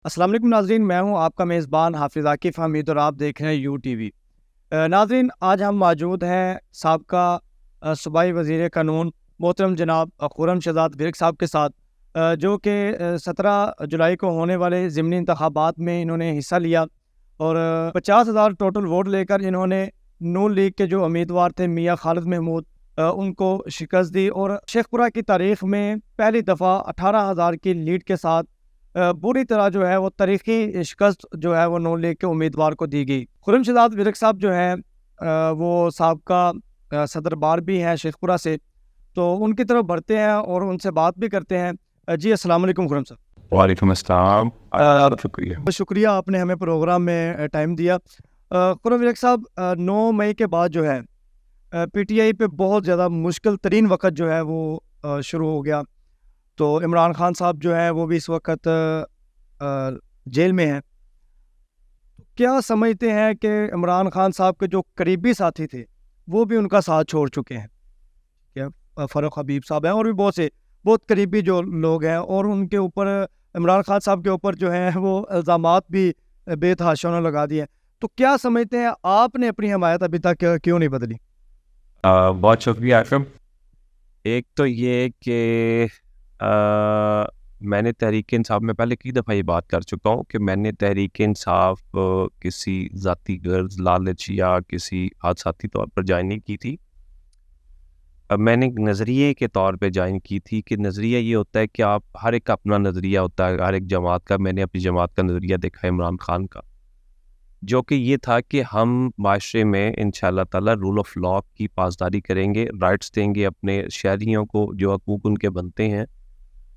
السلام علیکم ناظرین، میں ہوں آپ کا میزبان حافظ عاکف حمید اور آپ دیکھ رہے ہیں یو ٹی وی۔ ناظرین، آج ہم موجود ہیں سابقہ صوبائی وزیر قانون محترم جناب خرم شہزاد ورک صاحب کے ساتھ، جو کہ 17 جولائی کو ہونے والے ضمنی انتخابات میں انہوں نے حصہ لیا اور 50,000 ٹوٹل ووٹ لے کر انہوں نے نون لیگ کے جو امیدوار تھے میاں خالد محمود ان کو شکست دی اور شیخ پورہ کی تاریخ میں پہلی دفعہ 18,000 کی لیڈ کے ساتھ بری طرح جو ہے وہ تاریخی شکست جو ہے وہ نون لیگ کے امیدوار کو دی گئی۔ خرم شہزاد ورک صاحب جو ہیں وہ سابقہ صدر بار بھی ہیں شیخ پورہ سے، تو ان کی طرف بڑھتے ہیں اور ان سے بات بھی کرتے ہیں۔ جی السلام علیکم خرم صاحب۔ وعلیکم السلام، شکریہ۔ بہت شکریہ، آپ نے ہمیں پروگرام میں ٹائم دیا۔ خرم ورک صاحب، 9 مئی کے بعد جو ہے پی ٹی آئی پہ بہت زیادہ مشکل ترین وقت جو ہے وہ شروع ہو گیا، تو عمران خان صاحب جو ہیں وہ بھی اس وقت جیل میں ہیں۔ کیا سمجھتے ہیں کہ عمران خان صاحب کے جو قریبی ساتھی تھے وہ بھی ان کا ساتھ چھوڑ چکے ہیں؟ کیا فاروق حبیب صاحب ہیں اور بھی بہت قریبی جو لوگ ہیں، اور ان کے اوپر عمران خان صاحب کے اوپر جو ہیں وہ الزامات بھی بے تحاشا انہوں نے لگا دیے ہیں، تو کیا سمجھتے ہیں آپ نے اپنی حمایت ابھی تک کیوں نہیں بدلی؟ بہت شکریہ آکرم۔ ایک تو یہ کہ میں نے تحریک انصاف میں پہلے کئی دفعہ یہ بات کر چکا ہوں کہ میں نے تحریک انصاف کسی ذاتی غرض، لالچ یا کسی حادثاتی طور پر جوائن نہیں کی تھی۔ میں نے نظریے کے طور پہ جوائن کی تھی کہ نظریہ یہ ہوتا ہے کہ آپ ہر ایک کا اپنا نظریہ ہوتا ہے، ہر ایک جماعت کا۔ میں نے اپنی جماعت کا نظریہ دیکھا ہے عمران خان کا، جو کہ یہ تھا کہ ہم معاشرے میں انشاءاللہ تعالی رول آف لا کی پاسداری کریں گے، رائٹس دیں گے اپنے شہریوں کو جو حقوق ان کے بنتے ہیں،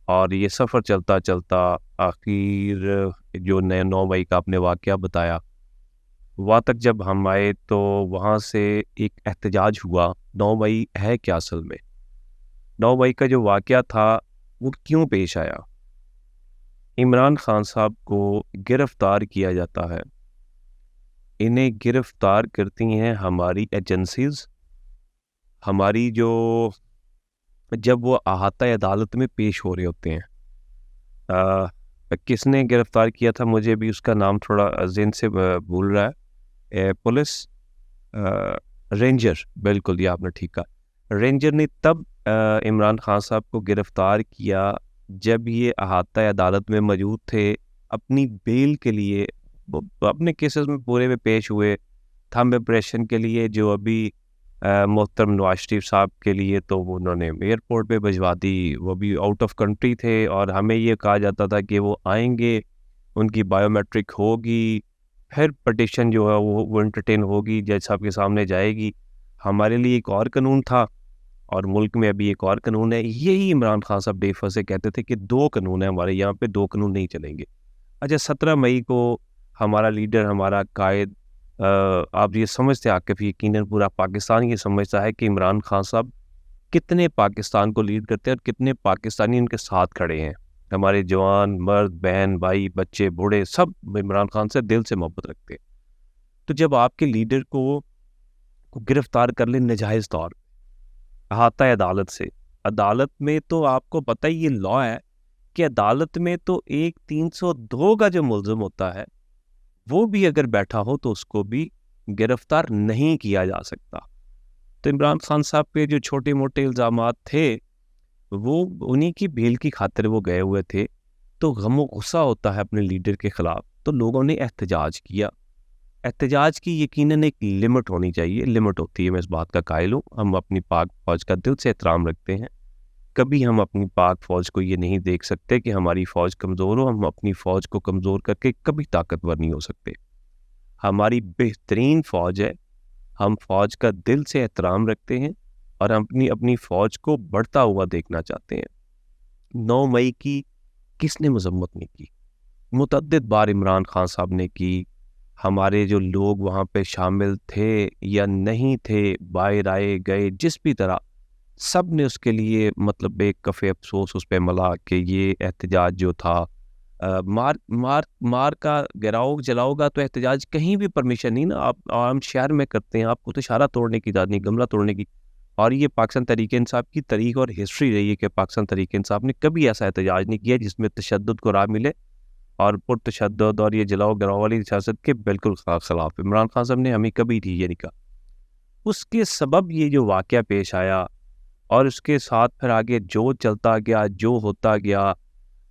اور یہ سفر چلتا چلتا آخر جو 9 مئی کا آپ نے واقعہ بتایا وہاں تک جب ہم آئے تو وہاں سے ایک احتجاج ہوا۔ 9 مئی ہے کیا اصل میں؟ 9 مئی کا جو واقعہ تھا وہ کیوں پیش آیا؟ عمران خان صاحب کو گرفتار کیا جاتا ہے، انہیں گرفتار کرتی ہیں ہماری ایجنسیز، ہماری جو جب وہ احاطہ عدالت میں پیش ہو رہے ہوتے ہیں۔ کس نے گرفتار کیا تھا مجھے بھی اس کا نام تھوڑا ذہن سے بھول رہا ہے، پولیس رینجر، بالکل یہ آپ نے ٹھیک کہا۔ رینجر نے تب عمران خان صاحب کو گرفتار کیا جب یہ احاطہ عدالت میں موجود تھے، اپنی بیل کے لیے اپنے کیسز میں پورے میں پیش ہوئے، تھم امپریشن کے لیے جو ابھی محترم نواز شریف صاحب کے لیے تو وہ انہوں نے ایئرپورٹ پہ بھجوا دی، وہ بھی آؤٹ آف کنٹری تھے، اور ہمیں یہ کہا جاتا تھا کہ وہ آئیں گے، ان کی بائیو میٹرک ہوگی، پھر پٹیشن جو ہے وہ انٹرٹین ہوگی، جج صاحب کے سامنے جائے گی۔ ہمارے لیے ایک اور قانون تھا اور ملک میں ابھی ایک اور قانون ہے۔ یہی عمران خان صاحب ڈیفر سے کہتے تھے کہ 2 قانون ہیں ہمارے یہاں پہ، 2 قانون نہیں چلیں گے۔ اچھا، 17 مئی کو ہمارا لیڈر، ہمارا قائد، آپ یہ سمجھتے عاقف، یقیناً پورا پاکستان یہ سمجھتا ہے کہ عمران خان صاحب کتنے پاکستان کو لیڈ کرتے ہیں اور کتنے پاکستانی ان کے ساتھ کھڑے ہیں۔ ہمارے جوان، مرد، بہن، بھائی، بچے، بوڑھے، سب عمران خان سے دل سے محبت رکھتے ہیں۔ تو جب آپ کے لیڈر کو گرفتار کر لیں ناجائز طور احاطہ عدالت سے، عدالت میں تو آپ کو پتہ ہی یہ لا ہے کہ عدالت میں تو ایک 302 کا جو ملزم ہوتا ہے وہ بھی اگر بیٹھا ہو تو اس کو بھی گرفتار نہیں کیا جا سکتا۔ تو عمران خان صاحب پہ جو چھوٹے موٹے الزامات تھے وہ انہی کی بیل کی خاطر وہ گئے ہوئے تھے، تو غم و غصہ ہوتا ہے اپنے لیڈر کے خلاف، تو لوگوں نے احتجاج کیا۔ احتجاج کی یقیناً ایک لمٹ ہونی چاہیے، لمٹ ہوتی ہے، میں اس بات کا قائل ہوں۔ ہم اپنی پاک فوج کا دل سے احترام رکھتے ہیں، کبھی ہم اپنی پاک فوج کو یہ نہیں دیکھ سکتے کہ ہماری فوج کمزور ہو، ہم اپنی فوج کو کمزور کر کے کبھی طاقتور نہیں ہو سکتے۔ ہماری بہترین فوج ہے، ہم فوج کا دل سے احترام رکھتے ہیں اور ہم اپنی فوج کو بڑھتا ہوا دیکھنا چاہتے ہیں۔ 9 مئی کی کس نے مذمت نہیں کی؟ متعدد بار عمران خان صاحب نے کی، ہمارے جو لوگ وہاں پہ شامل تھے یا نہیں تھے، باہر آئے گئے، جس بھی طرح، سب نے اس کے لیے مطلب ایک کفِ افسوس اس پہ ملا کہ یہ احتجاج جو تھا، مار کا گراؤ جلاؤ گا تو احتجاج کہیں بھی پرمیشن نہیں نا، آپ عام شہر میں کرتے ہیں، آپ کو تو اشارہ توڑنے کی اجازت نہیں، گملہ توڑنے کی۔ اور یہ پاکستان تحریک انصاف کی تاریخ اور ہسٹری رہی ہے کہ پاکستان تحریک انصاف نے کبھی ایسا احتجاج نہیں کیا جس میں تشدد کو راہ ملے اور پرتشدد اور یہ جلاؤ گراؤ والی سیاست کے بالکل خلاف عمران خان صاحب نے ہمیں کبھی نہیں یہ نہیں کہا. اس کے سبب یہ جو واقعہ پیش آیا اور اس کے ساتھ پھر آگے جو چلتا گیا جو ہوتا گیا،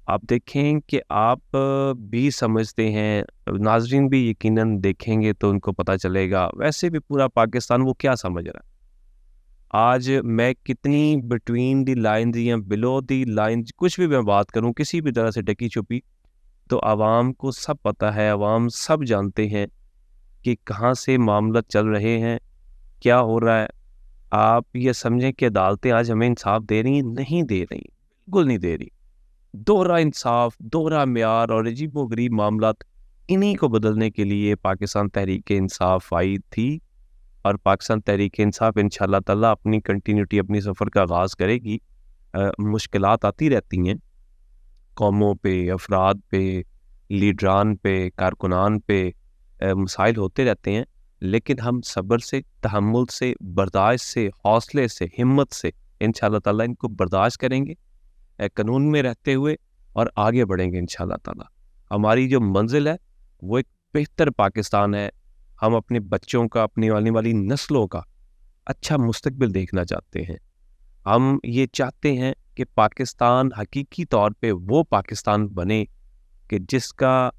آپ دیکھیں کہ آپ بھی سمجھتے ہیں، ناظرین بھی یقیناً دیکھیں گے تو ان کو پتہ چلے گا، ویسے بھی پورا پاکستان وہ کیا سمجھ رہا ہے. آج میں کتنی بٹوین دی لائنز یا بلو دی لائنز کچھ بھی میں بات کروں کسی بھی طرح سے ڈکی چھپی، تو عوام کو سب پتہ ہے، عوام سب جانتے ہیں کہ کہاں سے معاملات چل رہے ہیں، کیا ہو رہا ہے. آپ یہ سمجھیں کہ عدالتیں آج ہمیں انصاف دے رہی ہیں؟ نہیں دے رہی، بالکل نہیں دے رہی. دوہرا انصاف، دوہرا معیار اور عجیب و غریب معاملات، انہی کو بدلنے کے لیے پاکستان تحریک انصاف آئی تھی. اور پاکستان تحریک انصاف انشاءاللہ تعالیٰ اپنی کنٹینیوٹی، اپنی سفر کا آغاز کرے گی. مشکلات آتی رہتی ہیں قوموں پہ، افراد پہ، لیڈران پہ، کارکنان پہ، مسائل ہوتے رہتے ہیں، لیکن ہم صبر سے، تحمل سے، برداشت سے، حوصلے سے، ہمت سے انشاءاللہ تعالیٰ ان کو برداشت کریں گے، قانون میں رہتے ہوئے، اور آگے بڑھیں گے انشاءاللہ تعالیٰ. ہماری جو منزل ہے وہ ایک بہتر پاکستان ہے. ہم اپنے بچوں کا، اپنی آنے والی نسلوں کا اچھا مستقبل دیکھنا چاہتے ہیں. ہم یہ چاہتے ہیں کہ پاکستان حقیقی طور پہ وہ پاکستان بنے کہ جس کا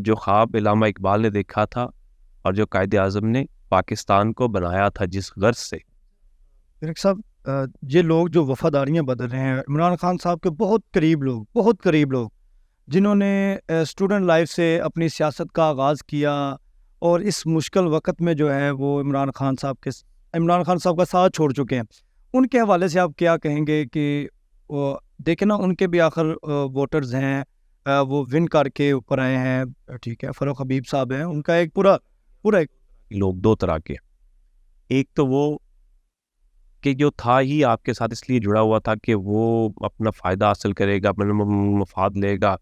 جو خواب علامہ اقبال نے دیکھا تھا اور جو قائد اعظم نے پاکستان کو بنایا تھا جس غرض سے. طارق صاحب، یہ لوگ جو وفاداریاں بدل رہے ہیں، عمران خان صاحب کے بہت قریب لوگ جنہوں نے اسٹوڈنٹ لائف سے اپنی سیاست کا آغاز کیا اور اس مشکل وقت میں جو ہے وہ عمران خان صاحب کا ساتھ چھوڑ چکے ہیں، ان کے حوالے سے آپ کیا کہیں گے کہ دیکھیں نا، ان کے بھی آخر ووٹرز ہیں، وہ ون کر کے اوپر آئے ہیں. ٹھیک ہے، فاروق حبیب صاحب ہیں، ان کا ایک پورا لوگ دو طرح کے، ایک تو وہ کہ جو تھا ہی آپ کے ساتھ اس لیے جڑا ہوا تھا کہ وہ اپنا فائدہ حاصل کرے گا، اپنا مفاد لے گا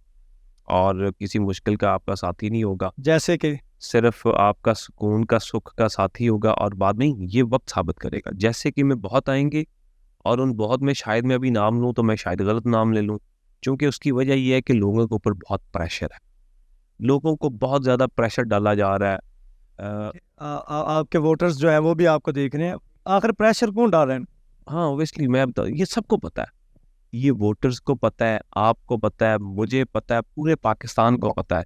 اور کسی مشکل کا آپ کا ساتھی نہیں ہوگا، جیسے کہ صرف آپ کا سکون کا، سکھ کا ساتھی ہوگا، اور بعد میں یہ وقت ثابت کرے گا. جیسے کہ میں بہت آئیں گے اور ان بہت میں شاید میں ابھی نام لوں تو میں شاید غلط نام لے لوں، چونکہ اس کی وجہ یہ ہے کہ لوگوں کے اوپر بہت پریشر ہے، لوگوں کو بہت زیادہ پریشر ڈالا جا رہا ہے. آپ کے ووٹرز جو ہیں وہ بھی آپ کو دیکھ رہے ہیں. آخر پریشر کون ڈال رہے ہیں؟ ہاں اوبیسلی میں بتا، یہ سب کو پتہ ہے، یہ ووٹرز کو پتہ ہے، آپ کو پتہ ہے، مجھے پتہ ہے، پورے پاکستان کو پتہ ہے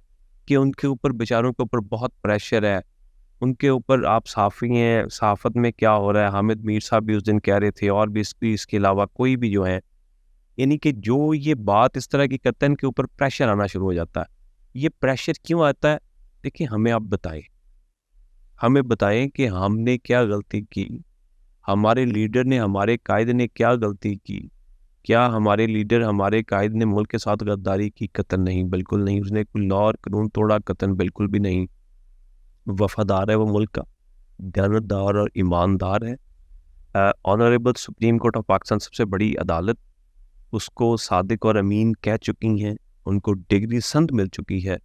کہ ان کے اوپر، بیچاروں کے اوپر بہت پریشر ہے. ان کے اوپر، آپ صحافی ہیں، صحافت میں کیا ہو رہا ہے، حامد میر صاحب بھی اس دن کہہ رہے تھے، اور بھی اس کے علاوہ کوئی بھی جو ہے، یعنی کہ جو یہ بات اس طرح کی کرتے ہیں ان کے اوپر پریشر آنا شروع ہو جاتا ہے. یہ پریشر کیوں آتا ہے؟ دیکھیں، ہمیں آپ بتائیں کہ ہم نے کیا غلطی کی، ہمارے لیڈر نے، ہمارے قائد نے کیا غلطی کی؟ کیا ہمارے لیڈر، ہمارے قائد نے ملک کے ساتھ غداری کی؟ قطعاً نہیں، بالکل نہیں. اس نے کوئی لا اور قانون توڑا؟ قطعاً بالکل بھی نہیں. وفادار ہے وہ ملک کا، دیانتدار اور ایماندار ہے. Honourable supreme court of Pakistan, سب سے بڑی عدالت، اس کو صادق اور امین کہہ چکی ہیں، ان کو ڈگری سند مل چکی ہے.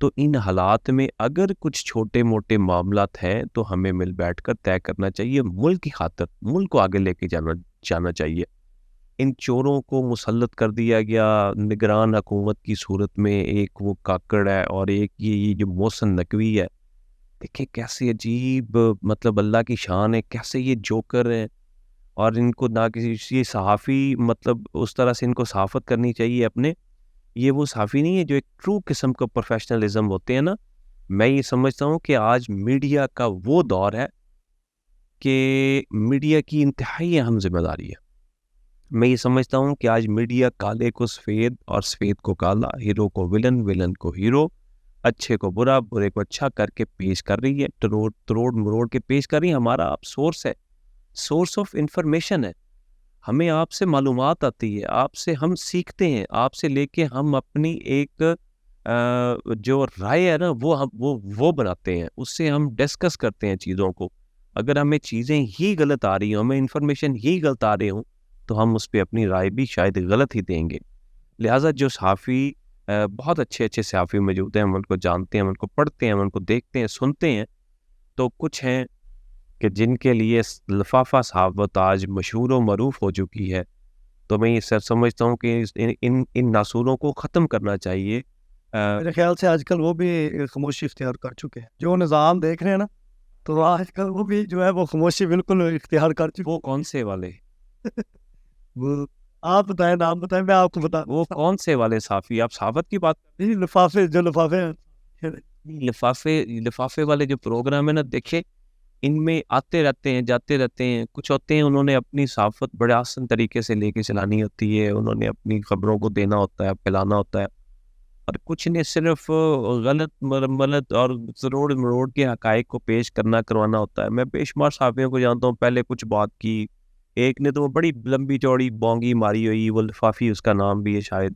تو ان حالات میں اگر کچھ چھوٹے موٹے معاملات ہیں تو ہمیں مل بیٹھ کر طے کرنا چاہیے، ملک کی خاطر، ملک کو آگے لے کے جانا چاہیے. ان چوروں کو مسلط کر دیا گیا نگران حکومت کی صورت میں، ایک وہ کاکڑ ہے اور ایک یہ جو محسن نقوی ہے. دیکھیں کیسے عجیب، مطلب اللہ کی شان ہے، کیسے یہ جوکر ہیں. اور ان کو نہ کسی صحافی، مطلب اس طرح سے ان کو صحافت کرنی چاہیے اپنے. یہ وہ صحافی نہیں ہے جو ایک ٹرو قسم کا پروفیشنلزم ہوتے ہیں نا. میں یہ سمجھتا ہوں کہ آج میڈیا کا وہ دور ہے کہ میڈیا کی انتہائی اہم ذمہ داری ہے. میں یہ سمجھتا ہوں کہ آج میڈیا کالے کو سفید اور سفید کو کالا، ہیرو کو ولن، ولن کو ہیرو، اچھے کو برا، برے کو اچھا کر کے پیش کر رہی ہے، تروڑ مروڑ کے پیش کر رہی ہے. ہمارا آپ سورس ہے، سورس آف انفارمیشن ہے، ہمیں آپ سے معلومات آتی ہے، آپ سے ہم سیکھتے ہیں، آپ سے لے کے ہم اپنی ایک جو رائے ہے نا وہ بناتے ہیں، اس سے ہم ڈسکس کرتے ہیں چیزوں کو. اگر ہمیں چیزیں ہی غلط آ رہی ہوں، ہمیں انفارمیشن ہی غلط آ رہے ہوں، تو ہم اس پہ اپنی رائے بھی شاید غلط ہی دیں گے. لہٰذا جو صحافی، بہت اچھے صحافی موجود ہیں، ہم ان کو جانتے ہیں، ہم ان کو پڑھتے ہیں، ہم ان کو دیکھتے ہیں، سنتے ہیں. تو کچھ ہیں کہ جن کے لیے لفافہ صحافت آج مشہور و معروف ہو چکی ہے. تو میں یہ سمجھتا ہوں کہ ان ناصوروں کو ختم کرنا چاہیے. میرے خیال سے آج کل وہ بھی خاموشی اختیار کر چکے ہیں، جو نظام دیکھ رہے ہیں نا، تو آج کل وہ بھی جو ہے وہ خاموشی بالکل اختیار کر چکے وہ کون سے والے وہ آپ بتائیں، نام بتائیں، میں آپ کو بتا وہ کون سے والے صحافی؟ آپ صحافت کی بات لفافے، جو لفافے ہیں لفافے والے جو پروگرام ہے نا، دیکھے ان میں آتے رہتے ہیں جاتے رہتے ہیں، کچھ ہوتے ہیں انہوں نے اپنی صحافت بڑے آسان طریقے سے لے کے چلانی ہوتی ہے، انہوں نے اپنی خبروں کو دینا ہوتا ہے، پھیلانا ہوتا ہے، اور کچھ نے صرف غلط ملت اور ضرور مروڑ کے حقائق کو پیش کروانا ہوتا ہے۔ میں بے شمار صحافیوں کو جانتا ہوں، پہلے کچھ بات کی، ایک نے تو وہ بڑی لمبی چوڑی بونگی ماری ہوئی، وہ لفافی اس کا نام بھی ہے شاید،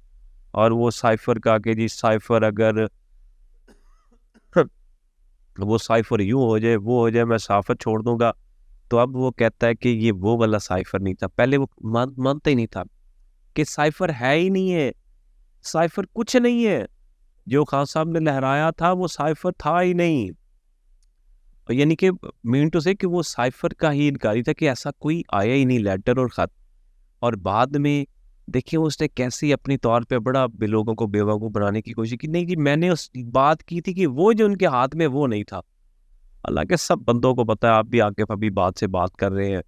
اور وہ سائفر کا کہ جی سائفر اگر وہ سائفر یوں ہو جائے وہ ہو جائے میں صحافت چھوڑ دوں گا، تو اب وہ کہتا ہے کہ یہ وہ والا سائفر نہیں تھا۔ پہلے وہ مانتا ہی نہیں تھا کہ سائفر ہے ہی نہیں ہے، سائفر کچھ نہیں ہے، جو خان صاحب نے لہرایا تھا وہ سائفر تھا ہی نہیں، یعنی کہ مین ٹو سے کہ وہ سائفر کا ہی انکاری تھا کہ ایسا کوئی آیا ہی نہیں لیٹر اور خط، اور بعد میں دیکھیں اس نے کیسی اپنی طور پہ بڑا لوگوں کو بیوقوف بنانے کی کوشش کی، نہیں جی میں نے اس بات کی تھی کہ وہ جو ان کے ہاتھ میں وہ نہیں تھا۔ حالانکہ سب بندوں کو پتا ہے، آپ بھی آگے ابھی بات سے بات کر رہے ہیں،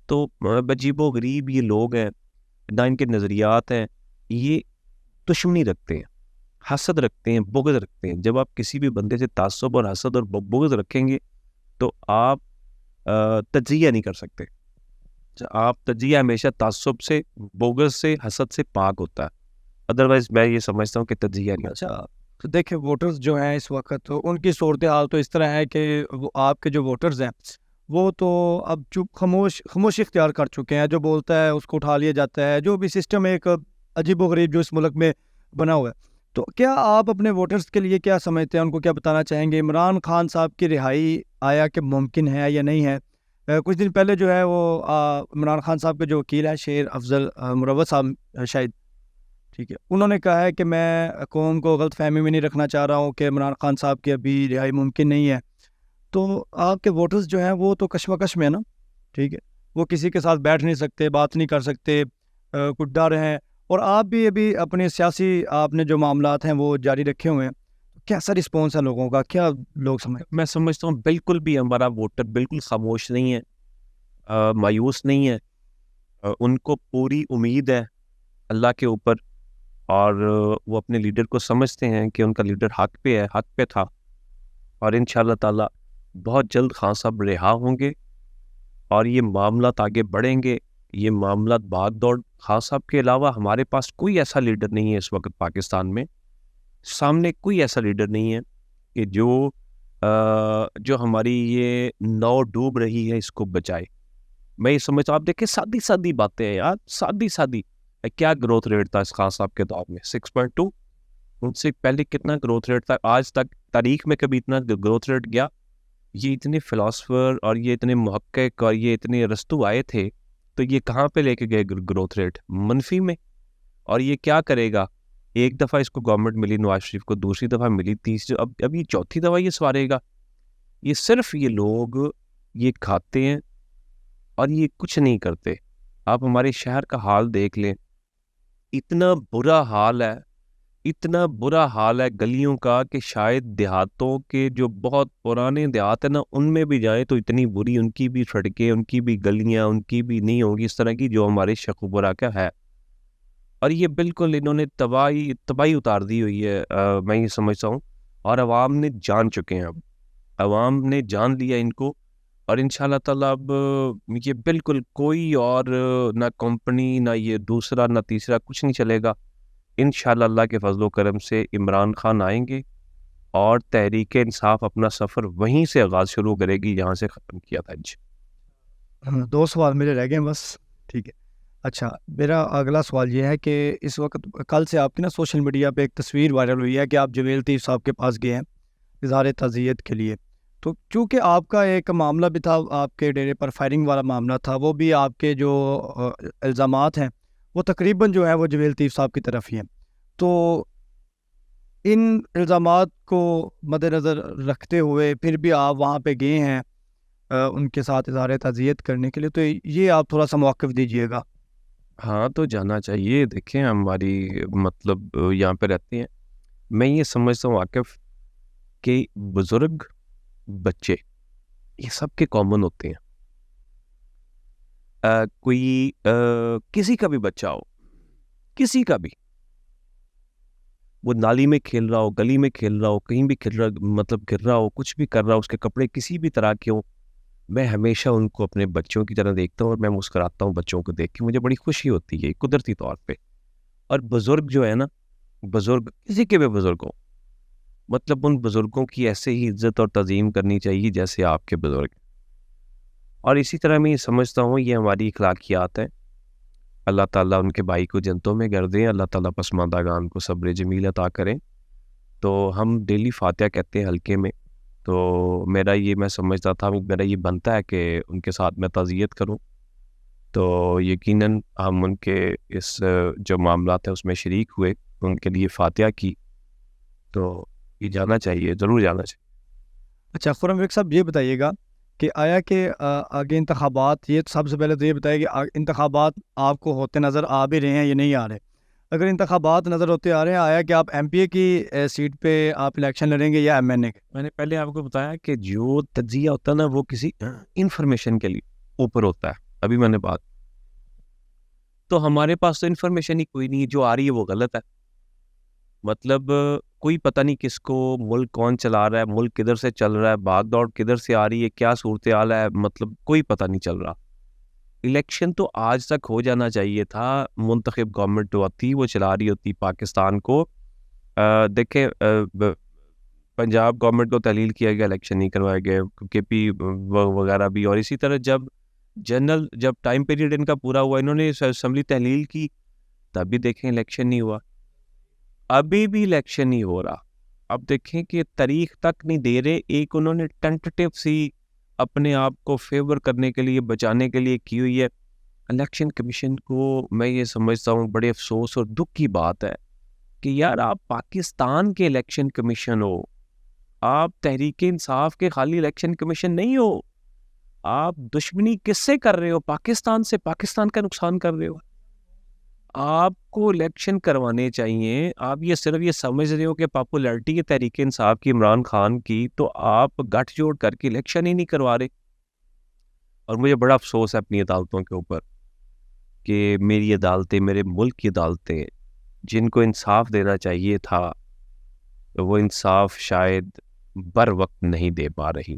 تو عجیب و غریب یہ لوگ ہیں، نہ ان کے نظریات ہیں، یہ دشمنی رکھتے ہیں، حسد رکھتے ہیں، بغض رکھتے ہیں۔ جب آپ کسی بھی بندے سے تعصب اور حسد اور بغض رکھیں گے تو آپ تجزیہ نہیں کر سکتے۔ آپ تجزیہ ہمیشہ تعصب سے، بغض سے، حسد سے پاک ہوتا ہے، ادروائز میں یہ سمجھتا ہوں کہ تجزیہ نہیں ہوتا۔ اچھا، تو دیکھیں ووٹرز جو ہیں اس وقت، تو ان کی صورتحال تو اس طرح ہے کہ وہ آپ کے جو ووٹرز ہیں وہ تو اب چپ خاموشی اختیار کر چکے ہیں، جو بولتا ہے اس کو اٹھا لیا جاتا ہے، جو بھی سسٹم ایک عجیب و غریب جو اس ملک میں بنا ہوا ہے۔ تو کیا آپ اپنے ووٹرز کے لیے کیا سمجھتے ہیں، ان کو کیا بتانا چاہیں گے؟ عمران خان صاحب کی رہائی آیا کہ ممکن ہے یا نہیں ہے؟ کچھ دن پہلے جو ہے وہ عمران خان صاحب کے جو وکیل ہیں شیر افضل مروت صاحب شاید، ٹھیک ہے، انہوں نے کہا ہے کہ میں قوم کو غلط فہمی میں نہیں رکھنا چاہ رہا ہوں کہ عمران خان صاحب کی ابھی رہائی ممکن نہیں ہے۔ تو آپ کے ووٹرز جو ہیں وہ تو کشمکش میں ہیں نا، ٹھیک ہے، وہ کسی کے ساتھ بیٹھ نہیں سکتے، بات نہیں کر سکتے، کچھ ڈر ہیں، اور آپ بھی ابھی اپنے سیاسی آپ نے جو معاملات ہیں وہ جاری رکھے ہوئے ہیں، کیسا رسپانس ہے لوگوں کا؟ کیا لوگ میں سمجھتا ہوں بالکل بھی ہمارا ووٹر بالکل خاموش نہیں ہے، مایوس نہیں ہے، ان کو پوری امید ہے اللہ کے اوپر، اور وہ اپنے لیڈر کو سمجھتے ہیں کہ ان کا لیڈر حق پہ ہے، حق پہ تھا، اور انشاءاللہ تعالی بہت جلد خان صاحب رہا ہوں گے، اور یہ معاملات آگے بڑھیں گے، یہ معاملات بھاگ دوڑ۔ خان صاحب کے علاوہ ہمارے پاس کوئی ایسا لیڈر نہیں ہے اس وقت پاکستان میں، سامنے کوئی ایسا لیڈر نہیں ہے کہ جو ہماری یہ نو ڈوب رہی ہے اس کو بچائے۔ میں یہ سمجھتا ہوں، آپ دیکھیں سادی سادی باتیں ہیں یار، سادی سادی، کیا گروتھ ریٹ تھا اس خان صاحب کے دور میں؟ 6.2، ان سے پہلے کتنا گروتھ ریٹ تھا؟ آج تک تاریخ میں کبھی اتنا گروتھ ریٹ گیا؟ یہ اتنے فلاسفر اور یہ اتنے محقق اور یہ اتنے ارسطو آئے تھے، تو یہ کہاں پہ لے کے گئے گروتھ ریٹ؟ منفی میں۔ اور یہ کیا کرے گا؟ ایک دفعہ اس کو گورنمنٹ ملی نواز شریف کو، دوسری دفعہ ملی، تیسری، اب یہ چوتھی دفعہ یہ سوارے گا۔ یہ صرف یہ لوگ یہ کھاتے ہیں اور یہ کچھ نہیں کرتے۔ آپ ہمارے شہر کا حال دیکھ لیں، اتنا برا حال ہے، اتنا برا حال ہے گلیوں کا کہ شاید دیہاتوں کے جو بہت پرانے دیہات ہیں نا، ان میں بھی جائیں تو اتنی بری ان کی بھی سڑکیں، ان کی بھی گلیاں، ان کی بھی نہیں ہوگی اس طرح کی جو ہمارے شیخوپورہ کا ہے۔ اور یہ بالکل انہوں نے تباہی اتار دی ہوئی ہے، میں یہ سمجھتا ہوں، اور عوام نے جان چکے ہیں، اب عوام نے جان لیا ان کو، اور انشاءاللہ تعالیٰ اب یہ بالکل کوئی اور نہ کمپنی، نہ یہ دوسرا، نہ تیسرا، کچھ نہیں چلے گا۔ انشاءاللہ اللہ کے فضل و کرم سے عمران خان آئیں گے، اور تحریک انصاف اپنا سفر وہیں سے آغاز شروع کرے گی جہاں سے ختم کیا تھا۔ جی 2 سوال میرے رہ گئے ہیں بس، ٹھیک ہے۔ اچھا، میرا اگلا سوال یہ ہے کہ اس وقت کل سے آپ کی نا سوشل میڈیا پہ ایک تصویر وائرل ہوئی ہے کہ آپ جویل لطیف صاحب کے پاس گئے ہیں اظہار تعزیت کے لیے، تو چونکہ آپ کا ایک معاملہ بھی تھا، آپ کے ڈیرے پر فائرنگ والا معاملہ تھا، وہ بھی آپ کے جو الزامات ہیں وہ تقریباً جو ہے وہ جویل لطیف صاحب کی طرف ہی ہیں، تو ان الزامات کو مد نظر رکھتے ہوئے پھر بھی آپ وہاں پہ گئے ہیں ان کے ساتھ اظہار تعزیت کرنے کے لیے، تو یہ آپ تھوڑا سا موقف دیجیے گا۔ ہاں، تو جانا چاہیے۔ دیکھیں ہماری مطلب یہاں پہ رہتے ہیں، میں یہ سمجھتا ہوں عاقف کہ بزرگ بچے یہ سب کے کامن ہوتے ہیں. کوئی کسی کا بھی بچہ ہو, کسی کا بھی, وہ نالی میں کھیل رہا ہو, گلی میں کھیل رہا ہو, کہیں بھی کھیل رہا, مطلب گر رہا ہو, کچھ بھی کر رہا ہو, اس کے کپڑے کسی بھی طرح کے ہوں, میں ہمیشہ ان کو اپنے بچوں کی طرح دیکھتا ہوں اور میں مسکراتا ہوں بچوں کو دیکھ کے, مجھے بڑی خوشی ہوتی ہے قدرتی طور پہ. اور بزرگ جو ہے نا, بزرگ کسی کے بھی بزرگ ہوں, مطلب ان بزرگوں کی ایسے ہی عزت اور تعظیم کرنی چاہیے جیسے آپ کے بزرگ. اور اسی طرح میں یہ سمجھتا ہوں یہ ہماری اخلاقیات ہیں. اللہ تعالیٰ ان کے بھائی کو جنتوں میں کر دیں, اللہ تعالیٰ پسماندگان کو صبر جمیل عطا کریں. تو ہم ڈیلی فاتحہ کہتے ہیں حلقے میں, تو میرا یہ, میں سمجھتا تھا میرا یہ بنتا ہے کہ ان کے ساتھ میں تعزیت کروں. تو یقیناً ہم ان کے اس جو معاملات ہیں اس میں شریک ہوئے, ان کے لیے فاتحہ کی, تو یہ جانا چاہیے, ضرور جانا چاہیے. اچھا خرم ویک صاحب یہ بتائیے گا کہ آیا کہ آگے انتخابات, یہ سب سے پہلے تو یہ بتائیے کہ انتخابات آپ کو ہوتے نظر آ بھی رہے ہیں یا نہیں آ رہے؟ اگر انتخابات نظر ہوتے آ رہے ہیں, آیا کہ آپ ایم پی اے کی سیٹ پہ آپ الیکشن لڑیں گے یا ایم این اے کے؟ میں نے پہلے آپ کو بتایا کہ جو تجزیہ ہوتا ہے نا وہ کسی انفارمیشن کے لیے اوپر ہوتا ہے. ابھی میں نے بات, تو ہمارے پاس تو انفارمیشن ہی کوئی نہیں ہے, جو آ رہی ہے وہ غلط ہے. مطلب کوئی پتہ نہیں کس کو, ملک کون چلا رہا ہے, ملک کدھر سے چل رہا ہے, بھاگ دوڑ کدھر سے آ رہی ہے, کیا صورتحال ہے, مطلب کوئی پتہ نہیں چل رہا. الیکشن تو آج تک ہو جانا چاہیے تھا, منتخب گورنمنٹ ہوتی, وہ چلا رہی ہوتی پاکستان کو. دیکھیں پنجاب گورنمنٹ کو تحلیل کیا گیا, الیکشن نہیں کروائے گئے, کے پی وغیرہ بھی. اور اسی طرح جب ٹائم پیریڈ ان کا پورا ہوا, انہوں نے اسمبلی تحلیل کی, تب بھی دیکھیں الیکشن نہیں ہوا, ابھی بھی الیکشن نہیں ہو رہا. اب دیکھیں کہ تاریخ تک نہیں دے رہے, ایک انہوں نے ٹینٹیٹیو سی اپنے آپ کو فیور کرنے کے لیے, بچانے کے لیے کی ہوئی ہے. الیکشن کمیشن کو میں یہ سمجھتا ہوں بڑے افسوس اور دکھ کی بات ہے کہ یار آپ پاکستان کے الیکشن کمیشن ہو, آپ تحریک انصاف کے خالی الیکشن کمیشن نہیں ہو. آپ دشمنی کس سے کر رہے ہو؟ پاکستان سے, پاکستان کا نقصان کر رہے ہو. آپ کو الیکشن کروانے چاہیے. آپ یہ صرف یہ سمجھ رہے ہو کہ پاپولیرٹی ہے تحریک انصاف کی, عمران خان کی, تو آپ گٹھ جوڑ کر کے الیکشن ہی نہیں کروا رہے. اور مجھے بڑا افسوس ہے اپنی عدالتوں کے اوپر کہ میری عدالتیں, میرے ملک کی عدالتیں جن کو انصاف دینا چاہیے تھا, وہ انصاف شاید بر وقت نہیں دے پا رہی.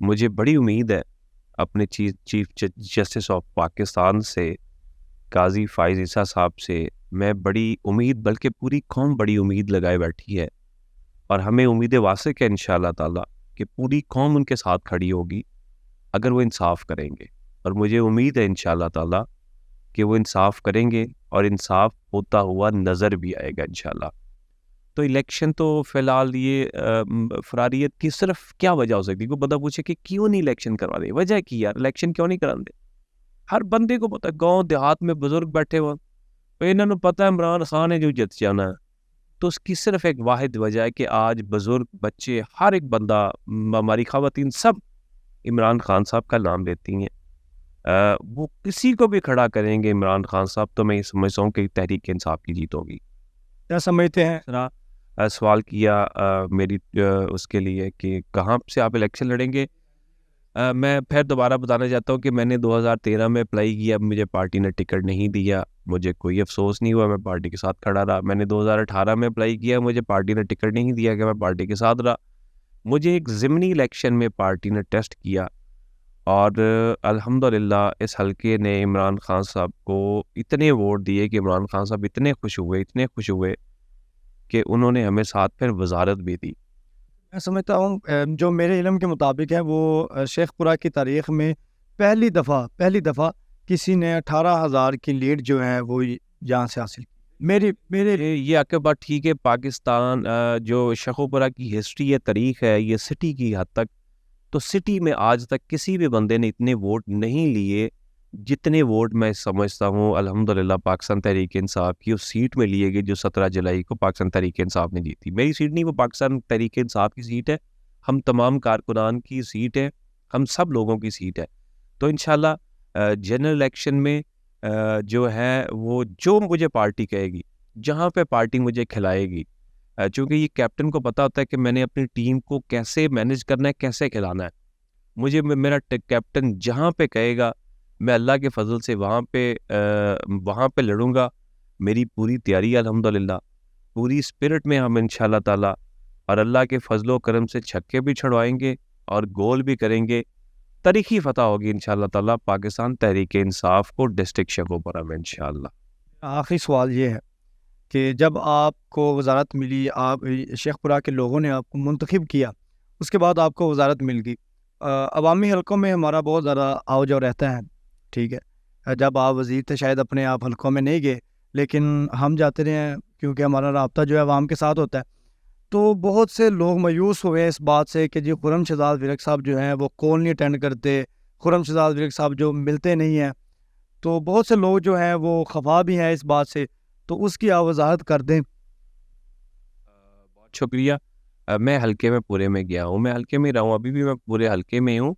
مجھے بڑی امید ہے اپنے چیف جسٹس آف پاکستان سے, قاضی فائز عیسیٰ صاحب سے. میں بڑی امید, بلکہ پوری قوم بڑی امید لگائے بیٹھی ہے, اور ہمیں امید واثق ہے انشاءاللہ تعالیٰ کہ پوری قوم ان کے ساتھ کھڑی ہوگی اگر وہ انصاف کریں گے. اور مجھے امید ہے انشاءاللہ تعالیٰ کہ وہ انصاف کریں گے, اور انصاف ہوتا ہوا نظر بھی آئے گا انشاءاللہ. تو الیکشن تو فی الحال یہ فراریت کی صرف کیا وجہ ہو سکتی ہے؟ کوئی بندہ پوچھے کہ کیوں نہیں الیکشن کروا دے, وجہ کی یار الیکشن کیوں نہیں کرا دے؟ ہر بندے کو پتا ہے, گاؤں دیہات میں بزرگ بیٹھے ہوئے, انہوں نے پتا ہے عمران خان نے جو جت جانا ہے. تو اس کی صرف ایک واحد وجہ ہے کہ آج بزرگ, بچے, ہر ایک بندہ, ہماری خواتین, سب عمران خان صاحب کا نام لیتی ہیں. وہ کسی کو بھی کھڑا کریں گے عمران خان صاحب, تو میں یہ سمجھتا ہوں کہ تحریک انصاف کی جیت ہوگی. کیا سمجھتے ہیں؟ سوال کیا میری اس کے لیے کہ کہاں سے آپ الیکشن لڑیں گے. میں پھر دوبارہ بتانا چاہتا ہوں کہ میں نے 2013 میں اپلائی کیا, مجھے پارٹی نے ٹکٹ نہیں دیا, مجھے کوئی افسوس نہیں ہوا, میں پارٹی کے ساتھ کھڑا رہا. میں نے 2018 میں اپلائی کیا, مجھے پارٹی نے ٹکٹ نہیں دیا کہ میں پارٹی کے ساتھ رہا. مجھے ایک ضمنی الیکشن میں پارٹی نے ٹیسٹ کیا, اور الحمدللہ اس حلقے نے عمران خان صاحب کو اتنے ووٹ دیے کہ عمران خان صاحب اتنے خوش ہوئے کہ انہوں نے ہمیں ساتھ پھر وزارت بھی دی. میں سمجھتا ہوں جو میرے علم کے مطابق ہے, وہ شیخ پورہ کی تاریخ میں پہلی دفعہ کسی نے 18,000 کی لیڈ جو ہے وہ یہاں سے حاصل کی. میرے یہ آپ کے بات ٹھیک ہے. پاکستان جو شیخ پورہ کی ہسٹری ہے, تاریخ ہے, یہ سٹی کی حد تک, تو سٹی میں آج تک کسی بھی بندے نے اتنے ووٹ نہیں لیے جتنے ووٹ میں سمجھتا ہوں الحمدللہ پاکستان تحریک انصاف کی اس سیٹ میں لیے گئے جو 17 جولائی کو پاکستان تحریک انصاف نے جیتی. میری سیٹ نہیں, وہ پاکستان تحریک انصاف کی سیٹ ہے, ہم تمام کارکنان کی سیٹ ہے, ہم سب لوگوں کی سیٹ ہے. تو انشاءاللہ جنرل الیکشن میں جو ہے وہ جو مجھے پارٹی کہے گی, جہاں پہ پارٹی مجھے کھلائے گی, چونکہ یہ کیپٹن کو پتہ ہوتا ہے کہ میں نے اپنی ٹیم کو کیسے مینیج کرنا ہے, کیسے کھلانا ہے. مجھے میرا کیپٹن جہاں پہ کہے گا میں اللہ کے فضل سے وہاں پہ لڑوں گا. میری پوری تیاری الحمدللہ, پوری اسپرٹ میں ہم انشاءاللہ تعالیٰ اور اللہ کے فضل و کرم سے چھکے بھی چھڑوائیں گے اور گول بھی کریں گے. تاریخی فتح ہوگی انشاءاللہ تعالیٰ پاکستان تحریک انصاف کو ڈسٹرکٹ شگوفہ میں انشاءاللہ. آخری سوال یہ ہے کہ جب آپ کو وزارت ملی, آپ شیخ پورہ کے لوگوں نے آپ کو منتخب کیا, اس کے بعد آپ کو وزارت مل گئی. عوامی حلقوں میں ہمارا بہت زیادہ آؤ جاؤ رہتا ہے, ٹھیک ہے. جب آپ وزیر تھے شاید اپنے آپ حلقوں میں نہیں گئے, لیکن ہم جاتے رہے ہیں کیونکہ ہمارا رابطہ جو ہے عوام کے ساتھ ہوتا ہے. تو بہت سے لوگ مایوس ہوئے اس بات سے کہ جی خرم شہزاد ورک صاحب جو ہیں وہ کال نہیں اٹینڈ کرتے, خرم شہزاد ورک صاحب جو ملتے نہیں ہیں. تو بہت سے لوگ جو ہیں وہ خفا بھی ہیں اس بات سے, تو اس کی آپ وضاحت کر دیں. بہت شکریہ. میں حلقے میں پورے میں گیا ہوں, میں حلقے میں رہا ہوں, ابھی بھی میں پورے حلقے میں ہوں.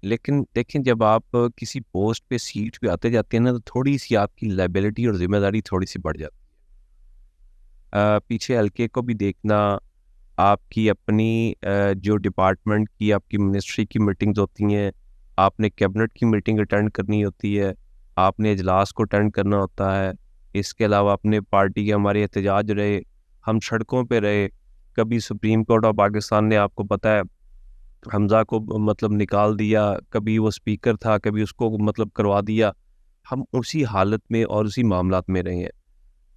لیکن دیکھیں جب آپ کسی پوسٹ پہ سیٹ پہ آتے جاتے ہیں نا, تو تھوڑی سی آپ کی لائبلٹی اور ذمہ داری تھوڑی سی بڑھ جاتی ہے. پیچھے حلقے کو بھی دیکھنا, آپ کی اپنی جو ڈپارٹمنٹ کی آپ کی منسٹری کی میٹنگز ہوتی ہیں, آپ نے کیبنٹ کی میٹنگ اٹینڈ کرنی ہوتی ہے, آپ نے اجلاس کو اٹینڈ کرنا ہوتا ہے. اس کے علاوہ اپنے پارٹی کے ہمارے احتجاج رہے, ہم سڑکوں پہ رہے. کبھی سپریم کورٹ آف پاکستان نے آپ کو پتہ ہے حمزہ کو مطلب نکال دیا, کبھی وہ اسپیکر تھا, کبھی اس کو مطلب کروا دیا. ہم اسی حالت میں اور اسی معاملات میں رہے ہیں.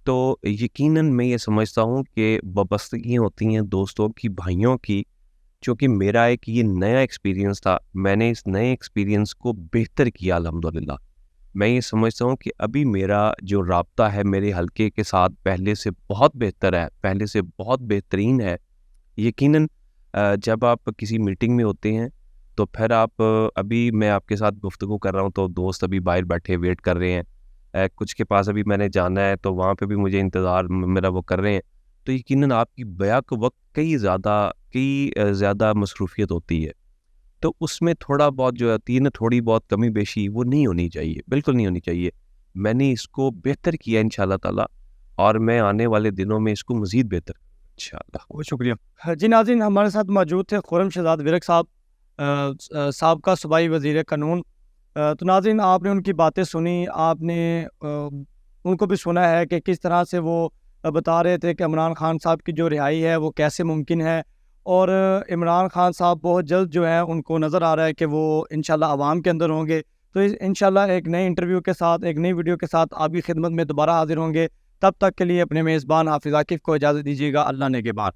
تو یقیناً میں یہ سمجھتا ہوں کہ وابستگیاں ہوتی ہیں دوستوں کی, بھائیوں کی. چونکہ میرا ایک یہ نیا ایکسپیرینس تھا, میں نے اس نئے ایکسپیرینس کو بہتر کیا الحمدللہ. میں یہ سمجھتا ہوں کہ ابھی میرا جو رابطہ ہے میرے حلقے کے ساتھ پہلے سے بہت بہتر ہے, پہلے سے بہت بہترین ہے. یقیناً جب آپ کسی میٹنگ میں ہوتے ہیں تو پھر آپ ابھی میں آپ کے ساتھ گفتگو کر رہا ہوں تو دوست ابھی باہر بیٹھے ویٹ کر رہے ہیں, کچھ کے پاس ابھی میں نے جانا ہے تو وہاں پہ بھی مجھے انتظار میرا وہ کر رہے ہیں. تو یقیناً آپ کی بیک وقت کئی زیادہ مصروفیت ہوتی ہے. تو اس میں تھوڑا بہت جو ہوتی ہے نا, تھوڑی بہت کمی بیشی وہ نہیں ہونی چاہیے, بالکل نہیں ہونی چاہیے. میں نے اس کو بہتر کیا انشاءاللہ تعالیٰ, اور میں آنے والے دنوں میں اس کو مزید بہتر انشاءاللہ. بہت شکریہ. جی ناظرین, ہمارے ساتھ موجود تھے خرم شہزاد ورک صاحب, سابقہ صوبائی وزیر قانون. تو ناظرین آپ نے ان کی باتیں سنی, آپ نے ان کو بھی سنا ہے کہ کس طرح سے وہ بتا رہے تھے کہ عمران خان صاحب کی جو رہائی ہے وہ کیسے ممکن ہے. اور عمران خان صاحب بہت جلد جو ہے ان کو نظر آ رہا ہے کہ وہ انشاءاللہ عوام کے اندر ہوں گے. تو انشاءاللہ ایک نئے انٹرویو کے ساتھ, ایک نئی ویڈیو کے ساتھ آپ کی خدمت میں دوبارہ حاضر ہوں گے. تب تک کے لیے اپنے میزبان حافظ عاکف کو اجازت دیجیے گا. اللہ نے کے بعد.